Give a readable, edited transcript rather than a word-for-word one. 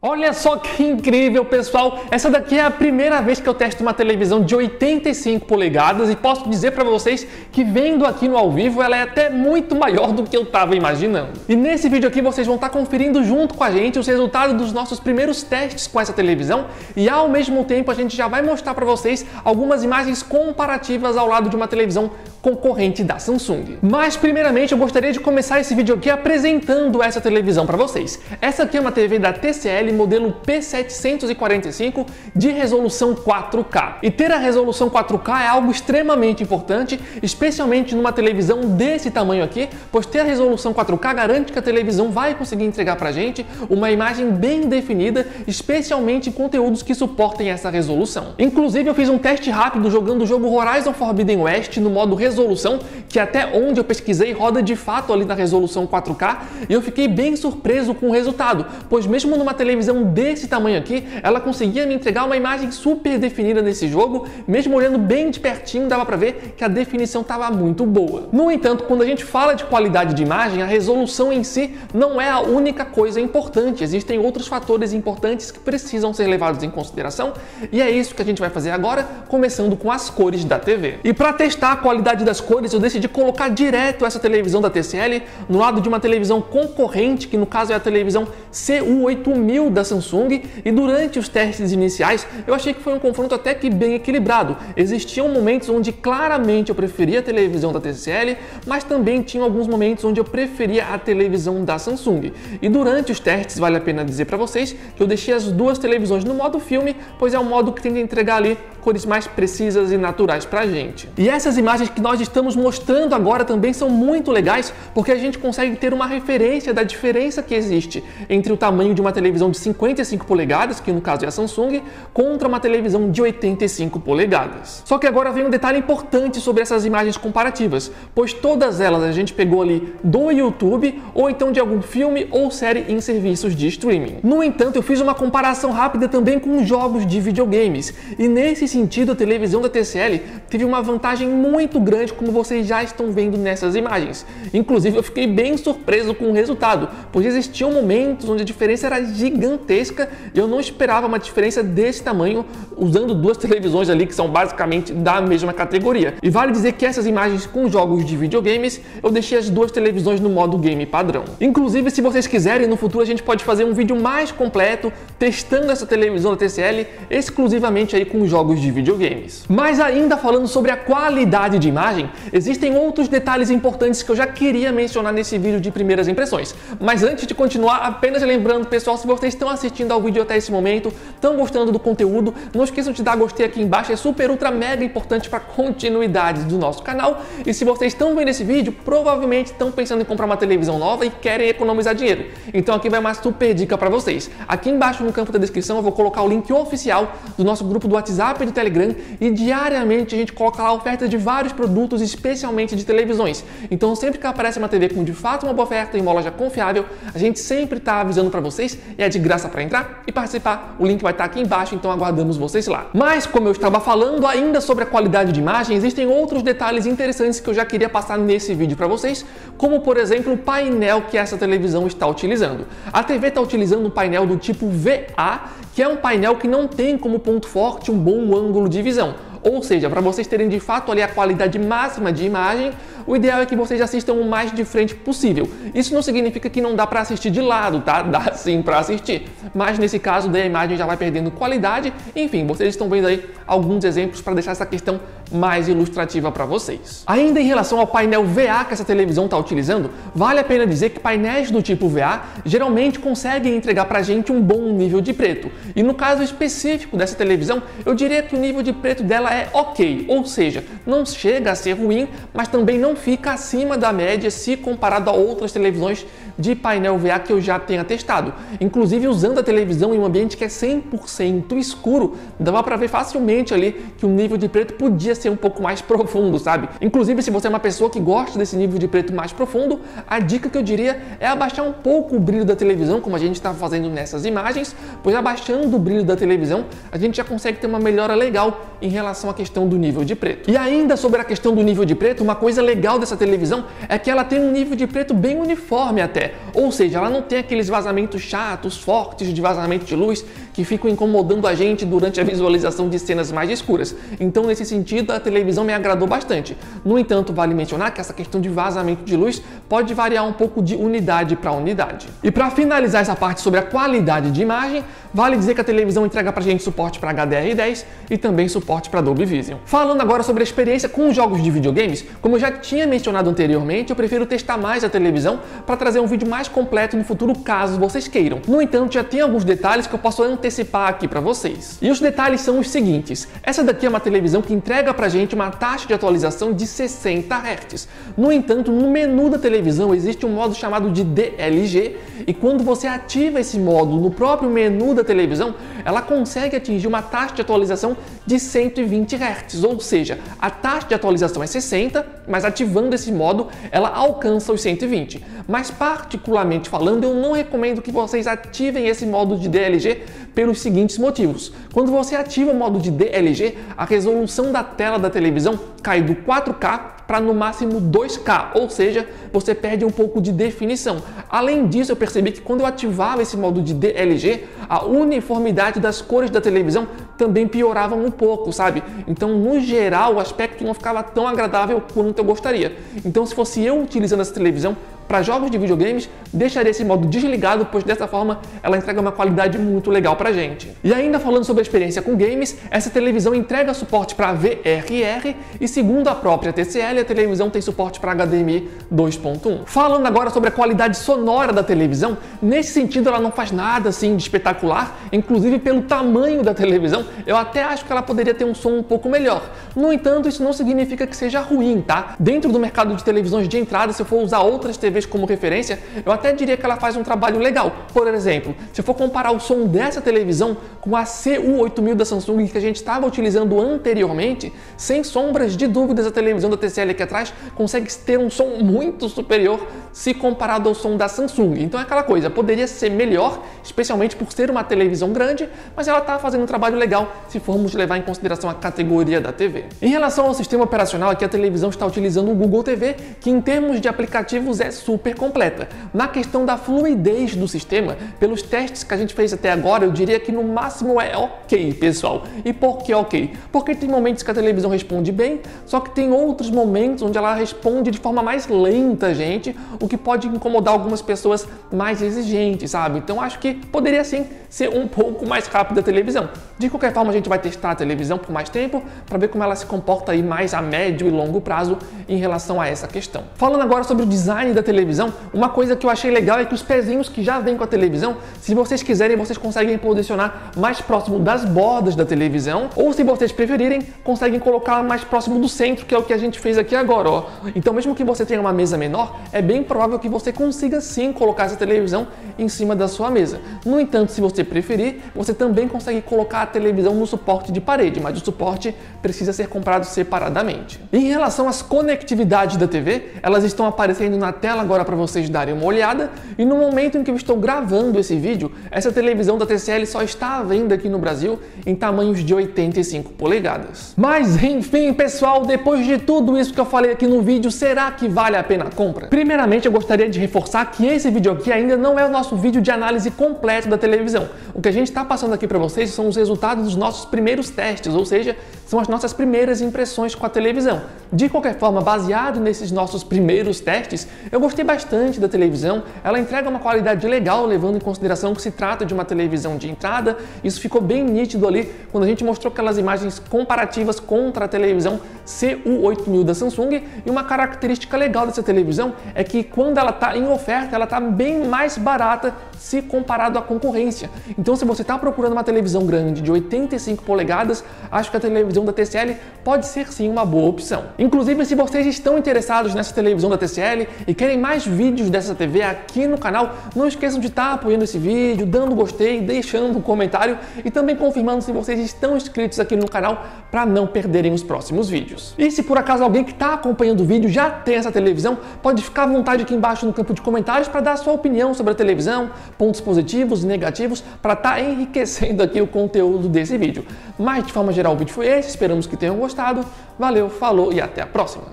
Olha só que incrível, pessoal! Essa daqui é a primeira vez que eu testo uma televisão de 85 polegadas e posso dizer para vocês que vendo aqui no ao vivo ela é até muito maior do que eu estava imaginando. E nesse vídeo aqui vocês vão estar conferindo junto com a gente os resultados dos nossos primeiros testes com essa televisão e ao mesmo tempo a gente já vai mostrar para vocês algumas imagens comparativas ao lado de uma televisão concorrente da Samsung. Mas primeiramente eu gostaria de começar esse vídeo aqui apresentando essa televisão para vocês. Essa aqui é uma TV da TCL modelo P745 de resolução 4K. E ter a resolução 4K é algo extremamente importante, especialmente numa televisão desse tamanho aqui, pois ter a resolução 4K garante que a televisão vai conseguir entregar pra gente uma imagem bem definida, especialmente em conteúdos que suportem essa resolução. Inclusive eu fiz um teste rápido jogando o jogo Horizon Forbidden West no modo resolução, que até onde eu pesquisei roda de fato ali na resolução 4K, e eu fiquei bem surpreso com o resultado, pois mesmo numa televisão desse tamanho aqui, ela conseguia me entregar uma imagem super definida nesse jogo, mesmo olhando bem de pertinho dava pra ver que a definição estava muito boa. No entanto, quando a gente fala de qualidade de imagem, a resolução em si não é a única coisa importante, existem outros fatores importantes que precisam ser levados em consideração, e é isso que a gente vai fazer agora, começando com as cores da TV. E para testar a qualidade das cores, eu decidi colocar direto essa televisão da TCL no lado de uma televisão concorrente, que no caso é a televisão CU8000 da Samsung, e durante os testes iniciais eu achei que foi um confronto até que bem equilibrado. Existiam momentos onde claramente eu preferia a televisão da TCL, mas também tinham alguns momentos onde eu preferia a televisão da Samsung. E durante os testes vale a pena dizer para vocês que eu deixei as duas televisões no modo filme, pois é um modo que tenta entregar ali cores mais precisas e naturais pra gente. E essas imagens que nós estamos mostrando agora também são muito legais, porque a gente consegue ter uma referência da diferença que existe entre o tamanho de uma televisão de 55 polegadas, que no caso é a Samsung, contra uma televisão de 85 polegadas. Só que agora vem um detalhe importante sobre essas imagens comparativas, pois todas elas a gente pegou ali do YouTube, ou então de algum filme ou série em serviços de streaming. No entanto, eu fiz uma comparação rápida também com jogos de videogames, e nesse sentido a televisão da TCL teve uma vantagem muito grande, como vocês já estão vendo nessas imagens. Inclusive eu fiquei bem surpreso com o resultado, pois existiam momentos onde a diferença era gigantesca e eu não esperava uma diferença desse tamanho usando duas televisões ali que são basicamente da mesma categoria. E vale dizer que essas imagens com jogos de videogames eu deixei as duas televisões no modo game padrão. Inclusive, se vocês quiserem, no futuro a gente pode fazer um vídeo mais completo testando essa televisão da TCL exclusivamente aí com jogos de videogames. Mas ainda falando sobre a qualidade de imagem, existem outros detalhes importantes que eu já queria mencionar nesse vídeo de primeiras impressões. Mas antes de continuar, apenas lembrando, pessoal, se vocês estão assistindo ao vídeo até esse momento, estão gostando do conteúdo, não esqueçam de dar gostei aqui embaixo, é super ultra mega importante para a continuidade do nosso canal. E se vocês estão vendo esse vídeo, provavelmente estão pensando em comprar uma televisão nova e querem economizar dinheiro. Então aqui vai uma super dica para vocês. Aqui embaixo no campo da descrição eu vou colocar o link oficial do nosso grupo do WhatsApp e do Telegram, e diariamente a gente coloca lá ofertas de vários produtos, especialmente de televisões. Então sempre que aparece uma TV com de fato uma boa oferta em uma loja confiável, a gente sempre está avisando para vocês, e é de graça para entrar e participar. O link vai estar aqui embaixo, então aguardamos vocês lá. Mas como eu estava falando ainda sobre a qualidade de imagem, existem outros detalhes interessantes que eu já queria passar nesse vídeo para vocês, como por exemplo o painel que essa televisão está utilizando. A TV está utilizando um painel do tipo VA, que é um painel que não tem como ponto forte um bom ângulo de visão. Ou seja, para vocês terem de fato ali a qualidade máxima de imagem, o ideal é que vocês assistam o mais de frente possível. Isso não significa que não dá para assistir de lado, tá? Dá sim para assistir. Mas nesse caso, daí a imagem já vai perdendo qualidade. Enfim, vocês estão vendo aí alguns exemplos para deixar essa questão mais ilustrativa para vocês. Ainda em relação ao painel VA que essa televisão está utilizando, vale a pena dizer que painéis do tipo VA geralmente conseguem entregar para a gente um bom nível de preto. E no caso específico dessa televisão, eu diria que o nível de preto dela é ok, ou seja, não chega a ser ruim, mas também não fica acima da média se comparado a outras televisões de painel VA que eu já tenha testado. Inclusive, usando a televisão em um ambiente que é 100% escuro, dava para ver facilmente ali que o nível de preto podia ser um pouco mais profundo, sabe? Inclusive, se você é uma pessoa que gosta desse nível de preto mais profundo, a dica que eu diria é abaixar um pouco o brilho da televisão, como a gente está fazendo nessas imagens, pois abaixando o brilho da televisão, a gente já consegue ter uma melhora legal em relação à questão do nível de preto. E ainda sobre a questão do nível de preto, uma coisa legal dessa televisão é que ela tem um nível de preto bem uniforme até. Ou seja, ela não tem aqueles vazamentos chatos, fortes de vazamento de luz que ficam incomodando a gente durante a visualização de cenas mais escuras. Então, nesse sentido, a televisão me agradou bastante. No entanto, vale mencionar que essa questão de vazamento de luz pode variar um pouco de unidade para unidade. E para finalizar essa parte sobre a qualidade de imagem, vale dizer que a televisão entrega pra gente suporte para HDR10 e também suporte para Dolby Vision. Falando agora sobre a experiência com jogos de videogames, como eu já tinha mencionado anteriormente, eu prefiro testar mais a televisão para trazer um vídeo mais completo no futuro, caso vocês queiram. No entanto, já tem alguns detalhes que eu posso antecipar aqui para vocês. E os detalhes são os seguintes: essa daqui é uma televisão que entrega pra gente uma taxa de atualização de 60 Hz. No entanto, no menu da televisão existe um modo chamado de DLG, e quando você ativa esse modo no próprio menu da televisão, ela consegue atingir uma taxa de atualização de 120 Hz, ou seja, a taxa de atualização é 60, mas ativando esse modo, ela alcança os 120. Mas particularmente falando, eu não recomendo que vocês ativem esse modo de DLG pelos seguintes motivos. Quando você ativa o modo de DLG, a resolução da tela da televisão cai do 4K para no máximo 2K, ou seja, você perde um pouco de definição. Além disso, eu percebi que quando eu ativava esse modo de DLG, a uniformidade das cores da televisão também piorava um pouco, sabe? Então, no geral, o aspecto não ficava tão agradável quanto eu gostaria. Então, se fosse eu utilizando essa televisão para jogos de videogames, deixaria esse modo desligado, pois dessa forma ela entrega uma qualidade muito legal pra gente. E ainda falando sobre a experiência com games, essa televisão entrega suporte para VRR e, segundo a própria TCL, a televisão tem suporte para HDMI 2.1. Falando agora sobre a qualidade sonora da televisão, nesse sentido ela não faz nada assim de espetacular, inclusive pelo tamanho da televisão, eu até acho que ela poderia ter um som um pouco melhor. No entanto, isso não significa que seja ruim, tá? Dentro do mercado de televisões de entrada, se eu for usar outras TVs como referência, eu até diria que ela faz um trabalho legal. Por exemplo, se eu for comparar o som dessa televisão com a CU8000 da Samsung que a gente estava utilizando anteriormente, sem sombras de dúvidas a televisão da TCL aqui atrás consegue ter um som muito superior se comparado ao som da Samsung. Então é aquela coisa, poderia ser melhor, especialmente por ser uma televisão grande, mas ela está fazendo um trabalho legal se formos levar em consideração a categoria da TV. Em relação ao sistema operacional, aqui a televisão está utilizando o Google TV, que em termos de aplicativos é super completa. Na questão da fluidez do sistema, pelos testes que a gente fez até agora, eu diria que no máximo é ok, pessoal. E por que ok? Porque tem momentos que a televisão responde bem, só que tem outros momentos onde ela responde de forma mais lenta, gente, o que pode incomodar algumas pessoas mais exigentes, sabe? Então acho que poderia sim ser um pouco mais rápida a televisão. De qualquer forma, a gente vai testar a televisão por mais tempo para ver como ela se comporta aí mais a médio e longo prazo em relação a essa questão. Falando agora sobre o design da televisão, uma coisa que eu achei legal é que os pezinhos que já vêm com a televisão, se vocês quiserem, vocês conseguem posicionar mais próximo das bordas da televisão, ou se vocês preferirem, conseguem colocar mais próximo do centro, que é o que a gente fez aqui agora, ó. Então, mesmo que você tenha uma mesa menor, é bem provável que você consiga sim colocar essa televisão em cima da sua mesa. No entanto, se você preferir, você também consegue colocar a televisão no suporte de parede, mas o suporte precisa ser comprado separadamente. Em relação às conectividades da TV, elas estão aparecendo na tela agora para vocês darem uma olhada, e no momento em que eu estou gravando esse vídeo, essa televisão da TCL só está à venda aqui no Brasil em tamanhos de 85 polegadas. Mas enfim, pessoal, depois de tudo isso que eu falei aqui no vídeo, será que vale a pena a compra? Primeiramente, eu gostaria de reforçar que esse vídeo aqui ainda não é o nosso vídeo de análise completo da televisão. O que a gente está passando aqui para vocês são os resultados dos nossos primeiros testes, ou seja, são as nossas primeiras impressões com a televisão. De qualquer forma, baseado nesses nossos primeiros testes, eu gostei bastante da televisão. Ela entrega uma qualidade legal, levando em consideração que se trata de uma televisão de entrada. Isso ficou bem nítido ali quando a gente mostrou aquelas imagens comparativas contra a televisão CU8000 da Samsung. E uma característica legal dessa televisão é que quando ela está em oferta, ela está bem mais barata se comparado à concorrência. Então, se você está procurando uma televisão grande de 85 polegadas, acho que a televisão da TCL pode ser sim uma boa opção. Inclusive, se vocês estão interessados nessa televisão da TCL e querem mais vídeos dessa TV aqui no canal, não esqueçam de estar apoiando esse vídeo, dando gostei, deixando um comentário e também confirmando se vocês estão inscritos aqui no canal para não perderem os próximos vídeos. E se por acaso alguém que está acompanhando o vídeo já tem essa televisão, pode ficar à vontade aqui embaixo no campo de comentários para dar a sua opinião sobre a televisão, pontos positivos e negativos, para estar enriquecendo aqui o conteúdo desse vídeo. Mas de forma geral o vídeo foi esse, esperamos que tenham gostado. Valeu, falou e até a próxima!